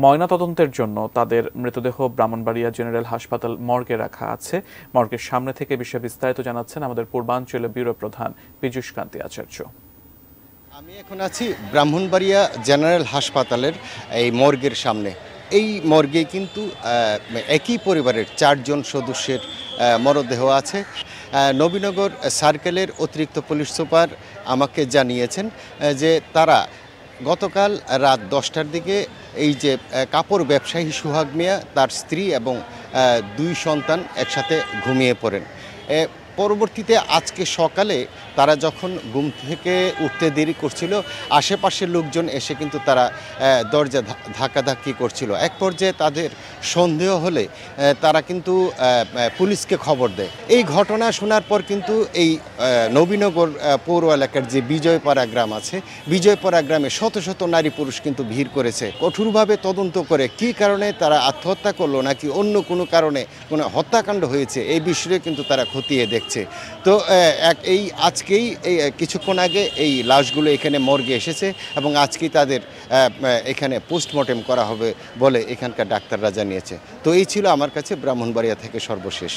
ময়নাতদন্তের জন্য তাদের মৃতদেহ ব্রাহ্মণবাড়িয়া জেনারেল হাসপাতাল মর্গে রাখা আছে। মর্গের সামনে থেকে বিষয়ে বিস্তারিত জানাচ্ছেন আমাদের পূর্বাঞ্চলীয় ব্যুরো প্রধান পীযূষ কান্তি আচার্য। আমি এখন আছি ব্রাহ্মণবাড়িয়া জেনারেল হাসপাতালের এই মর্গের সামনে। এই মর্গে কিন্তু একই পরিবারের 4 জন সদস্যের মরদেহ আছে। নবীনগর সার্কেলের অতিরিক্ত পুলিশ সুপার আমাকে জানিয়েছেন যে তারা গতকাল রাত 10টার দিকে এই যে কাপড় ব্যবসায়ী সোহাগ মিয়া, তার স্ত্রী এবং 2 সন্তান একসাথে ঘুমিয়ে পড়েন। পরবর্তীতে আজকে সকালে তারা যখন ঘুম থেকে উঠতে দেরি করছিল, আশেপাশের লোকজন এসে কিন্তু তারা দরজা ধাক্কাধাক্কি করছিল। এক পর্যায়ে তাদের সন্দেহ হলে তারা কিন্তু পুলিশকে খবর দেয়। এই ঘটনা শোনার পর কিন্তু এই নবীনগর পৌর এলাকার যে বিজয়পাড়া গ্রাম আছে, বিজয়পাড়া গ্রামে শত শত নারী পুরুষ কিন্তু ভিড় করেছে কঠোরভাবে তদন্ত করে কি কারণে তারা আত্মহত্যা করলো নাকি অন্য কোনো কারণে কোনো হত্যাকাণ্ড হয়েছে এই বিষয়ে কিন্তু তারা খতিয়ে দেখছে। তো আজকেই এই কিছুক্ষণ আগে এই লাশগুলো এখানে মর্গে এসেছে এবং আজকেই তাদের এখানে পোস্টমর্টেম করা হবে বলে এখানকার ডাক্তাররা জানিয়েছে। তো এই ছিল আমার কাছে ব্রাহ্মণবাড়িয়া থেকে সর্বশেষ।